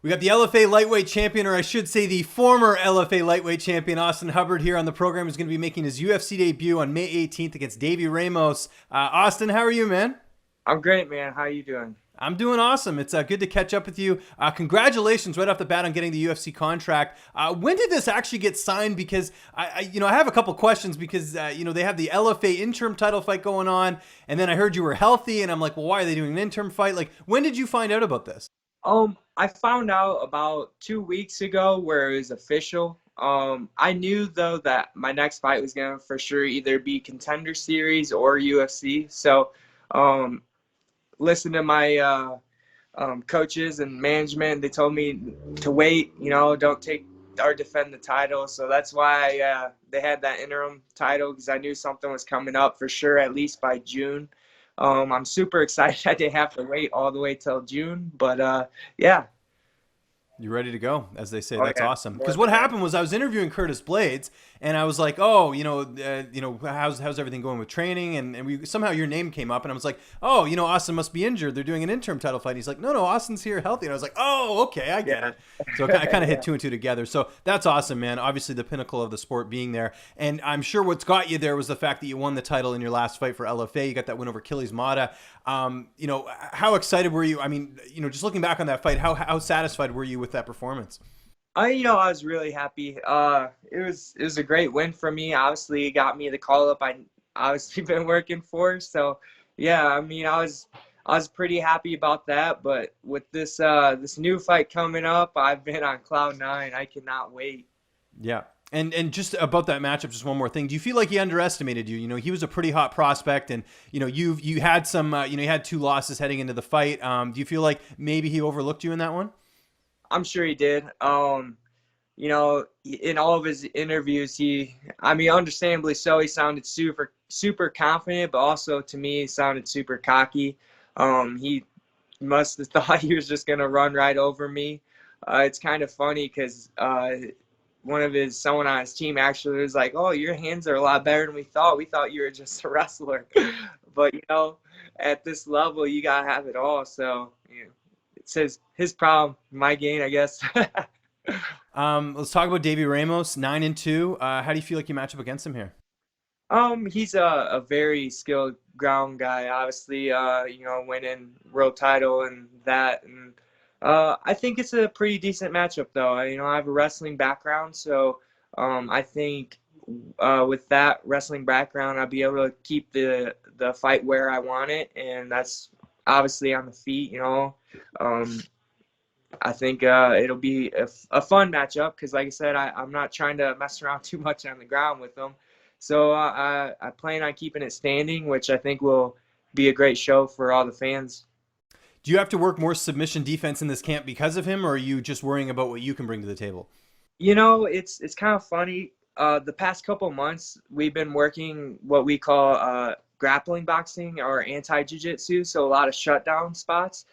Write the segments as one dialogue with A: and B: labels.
A: We got the LFA lightweight champion, or I should say the former LFA lightweight champion, Austin Hubbard, here on the program. He's going to be making his UFC debut on May 18th against Davi Ramos. Austin, how are you, man?
B: I'm great, man. How are you doing?
A: I'm doing awesome. It's good to catch up with you. Congratulations right off the bat on getting the UFC contract. When did this actually get signed? Because I have a couple questions because they have the LFA interim title fight going on, and then I heard you were healthy, and I'm like, well, why are they doing an interim fight? Like, when did you find out about this?
B: I found out about 2 weeks ago where it was official. I knew though that my next fight was gonna for sure either be Contender Series or UFC. So, listen to my coaches and management. They told me to wait. Don't take or defend the title. So that's why they had that interim title, because I knew something was coming up for sure, at least by June. I'm super excited I didn't have to wait all the way till June, but yeah.
A: You're ready to go, as they say.
B: Oh,
A: That's
B: yeah.
A: awesome. Because what happened was I was interviewing Curtis Blades, and I was like, "Oh, how's everything going with training?" And we somehow your name came up, and I was like, "Oh, Austin must be injured. They're doing an interim title fight." And he's like, "No, Austin's here, healthy." And I was like, "Oh, okay, I get it." So I kind of hit two and two together. So that's awesome, man. Obviously, the pinnacle of the sport being there, and I'm sure what's got you there was the fact that you won the title in your last fight for LFA. You got that win over Achilles Mata. How excited were you? I mean, just looking back on that fight, how satisfied were you with that performance?
B: I was really happy. It was a great win for me. Obviously, it got me the call up I obviously been working for. So, yeah, I mean, I was pretty happy about that. But with this new fight coming up, I've been on cloud nine. I cannot wait.
A: Yeah. And just about that matchup, just one more thing. Do you feel like he underestimated you? He was a pretty hot prospect, and you had some you had two losses heading into the fight. Do you feel like maybe he overlooked you in that one?
B: I'm sure he did. In all of his interviews, understandably so, he sounded super confident, but also to me, he sounded super cocky. He must have thought he was just gonna run right over me. It's kind of funny because someone on his team actually was like, "Oh, your hands are a lot better than we thought. We thought you were just a wrestler." But at this level, you gotta have it all. So it's his problem, my gain, I guess.
A: Let's talk about Davi Ramos, 9-2. How do you feel like you match up against him here?
B: He's a very skilled ground guy. Obviously, winning world title and that, and I think it's a pretty decent matchup, though. I have a wrestling background, so I think with that wrestling background, I'll be able to keep the fight where I want it, and that's obviously on the feet. I think it'll be a fun matchup because, like I said, I'm not trying to mess around too much on the ground with them. So I plan on keeping it standing, which I think will be a great show for all the fans.
A: Do you have to work more submission defense in this camp because of him, or are you just worrying about what you can bring to the table?
B: It's kind of funny. The past couple months, we've been working what we call grappling boxing or anti-jiu-jitsu, so a lot of shutdown spots,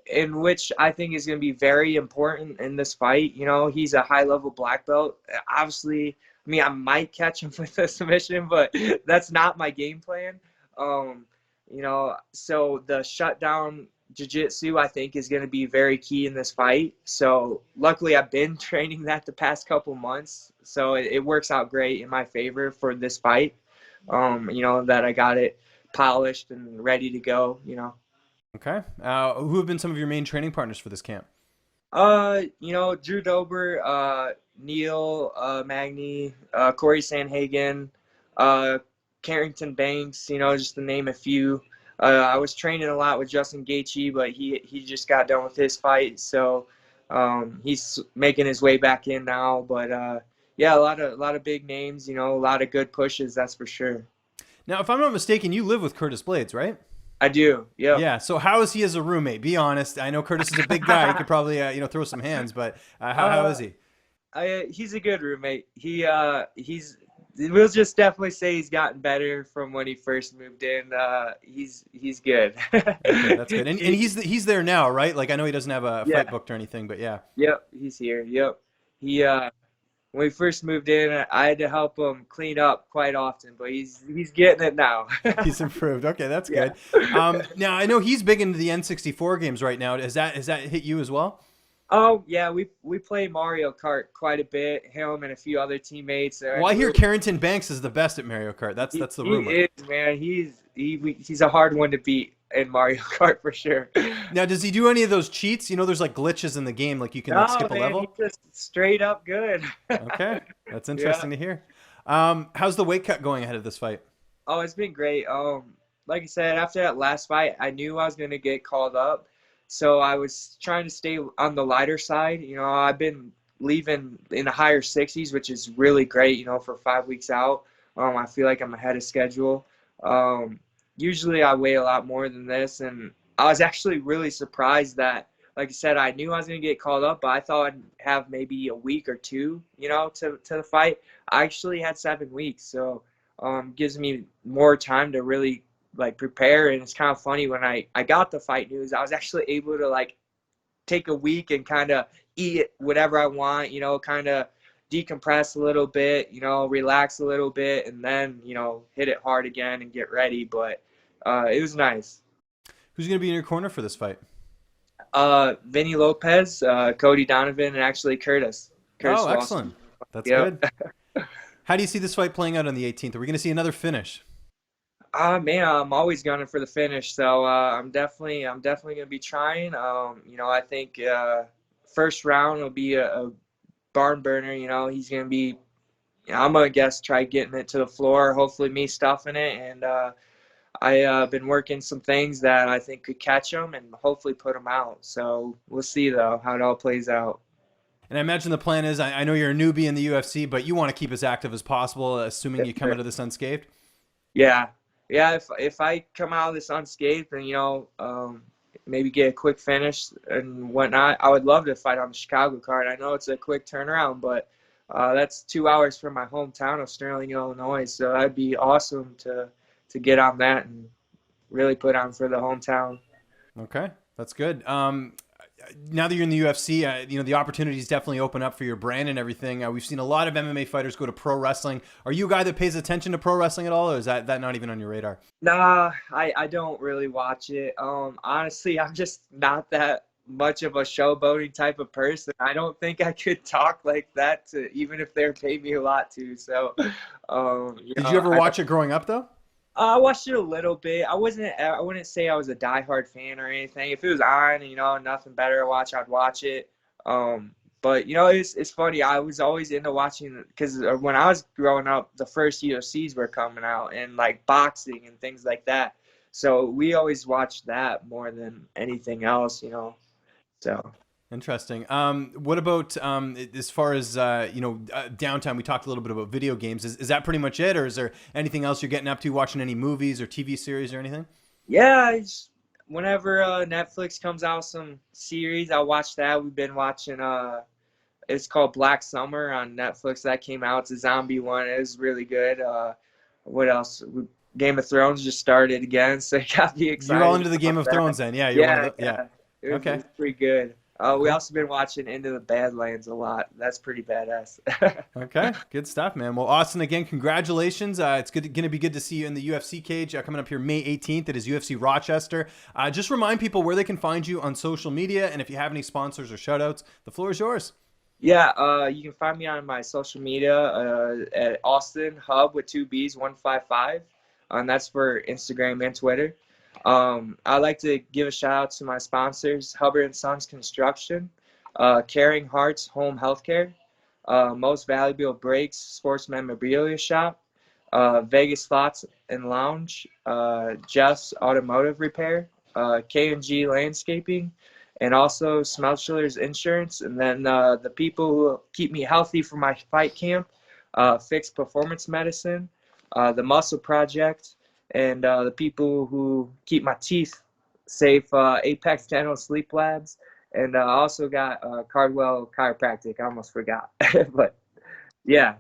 B: in which I think is going to be very important in this fight. He's a high-level black belt. Obviously, I might catch him with a submission, but that's not my game plan. So the shutdown jiu-jitsu, I think, is going to be very key in this fight. So luckily, I've been training that the past couple months, so it works out great in my favor for this fight. That I got it polished and ready to go.
A: Okay. Who have been some of your main training partners for this camp?
B: Drew Dober, Neil Magny, Corey Sanhagen, Carrington Banks, just to name a few. I was training a lot with Justin Gaethje, but he just got done with his fight, so he's making his way back in now. But yeah, a lot of big names, a lot of good pushes, that's for sure.
A: Now, if I'm not mistaken, you live with Curtis Blades, right?
B: I do. Yeah.
A: Yeah. So how is he as a roommate? Be honest. I know Curtis is a big guy. He could probably throw some hands, but how is he?
B: He's a good roommate. We'll just definitely say he's gotten better from when he first moved in. He's good.
A: Okay, that's good. And he's there now, right? Like, I know he doesn't have a fight booked or anything, but yeah.
B: Yep, he's here. Yep. When we first moved in, I had to help him clean up quite often, but he's getting it now.
A: He's improved. Okay, that's good. Now I know he's big into the N64 games right now. Has that hit you as well?
B: Oh yeah, we play Mario Kart quite a bit. Him and a few other teammates.
A: Well, I
B: And
A: hear Carrington Banks is the best at Mario Kart. That's the
B: he
A: rumor.
B: is, man. He's a hard one to beat in Mario Kart for sure.
A: Now, does he do any of those cheats? You know, there's like glitches in the game, like you can like
B: No,
A: skip a
B: man, he's
A: level.
B: just straight up good.
A: Okay, that's
B: Yeah.
A: interesting to hear. How's the weight cut going ahead of this fight?
B: Oh, it's been great. Like I said, after that last fight, I knew I was gonna get called up, so I was trying to stay on the lighter side. You know, I've been leaving in the higher 60s, which is really great. You know, for 5 weeks out, I feel like I'm ahead of schedule. Um, Usually I weigh a lot more than this, and I was actually really surprised that, like I said, I knew I was gonna get called up, but I thought I'd have maybe a week or two, you know, to the fight. I actually had 7 weeks, so gives me more time to really like prepare. And it's kind of funny when I got the fight news, I was actually able to like take a week and kind of eat whatever I want, you know, kind of decompress a little bit, you know, relax a little bit, and then, you know, hit it hard again and get ready. But it was nice.
A: Who's going to be in your corner for this fight?
B: Vinny Lopez, Cody Donovan, and actually Curtis
A: Oh,
B: Lawson.
A: excellent. That's
B: Yep.
A: good. How do you see this fight playing out on the 18th? Are we going to see another finish?
B: Man, I'm always gunning for the finish, so I'm definitely gonna be trying. You know, I think first round will be a barn burner. You know, he's gonna be. You know, I'm gonna guess try getting it to the floor. Hopefully, me stuffing it, and I been working some things that I think could catch him and hopefully put him out. So we'll see though how it all plays out.
A: And I imagine the plan is, I know you're a newbie in the UFC, but you want to keep as active as possible, assuming
B: Yes,
A: you come
B: sir.
A: out of this unscathed.
B: Yeah, yeah. If I come out of this unscathed and, you know, maybe get a quick finish and whatnot, I would love to fight on the Chicago card. I know it's a quick turnaround, but that's 2 hours from my hometown of Sterling, Illinois. So that'd be awesome to get on that and really put on for the hometown.
A: Okay, that's good. Now that you're in the UFC, you know the opportunities definitely open up for your brand and everything. We've seen a lot of MMA fighters go to pro wrestling. Are you a guy that pays attention to pro wrestling at all, or is that not even on your radar?
B: Nah, I don't really watch it. Honestly, I'm just not that much of a showboating type of person. I don't think I could talk like that to even if they're paying me a lot to. So, you
A: Did you
B: know,
A: ever watch it growing up though?
B: I watched it a little bit. I wouldn't say I was a diehard fan or anything. If it was on, you know, nothing better to watch, I'd watch it. But you know, it's funny. I was always into watching because when I was growing up, the first UFCs were coming out and like boxing and things like that. So we always watched that more than anything else, you know. So.
A: Interesting. What about as far as downtime? We talked a little bit about video games. Is that pretty much it, or is there anything else you're getting up to? Watching any movies or TV series or anything?
B: Yeah, whenever Netflix comes out some series, I'll watch that. We've been watching it's called Black Summer on Netflix. That came out. It's a zombie one. It was really good. What else? Game of Thrones just started again, so you got to be
A: You're all
B: excited
A: into the Game
B: about
A: of
B: that.
A: Thrones, then? Yeah, you're one of
B: Yeah,
A: the. Yeah.
B: yeah. It
A: Okay.
B: was pretty good. We
A: Cool.
B: also been watching Into the Badlands a lot. That's pretty badass.
A: Okay, good stuff, man. Well, Austin, again, congratulations. It's going to be good to see you in the UFC cage coming up here May 18th. It is UFC Rochester. Just remind people where they can find you on social media, and if you have any sponsors or shoutouts, the floor is yours.
B: Yeah, you can find me on my social media at Austin Hub with two B's 155, and that's for Instagram and Twitter. I'd like to give a shout out to my sponsors: Hubbard and Sons Construction, Caring Hearts Home Healthcare, Most Valuable Breaks Sports Memorabilia Shop, Vegas Slots and Lounge, Jeff's Automotive Repair, K&G Landscaping, and also Smelchler's Insurance. And then the people who keep me healthy for my fight camp, Fixed Performance Medicine, the Muscle Project, and the people who keep my teeth safe, Apex Dental Sleep Labs. And I also got Cardwell Chiropractic. I almost forgot. But yeah.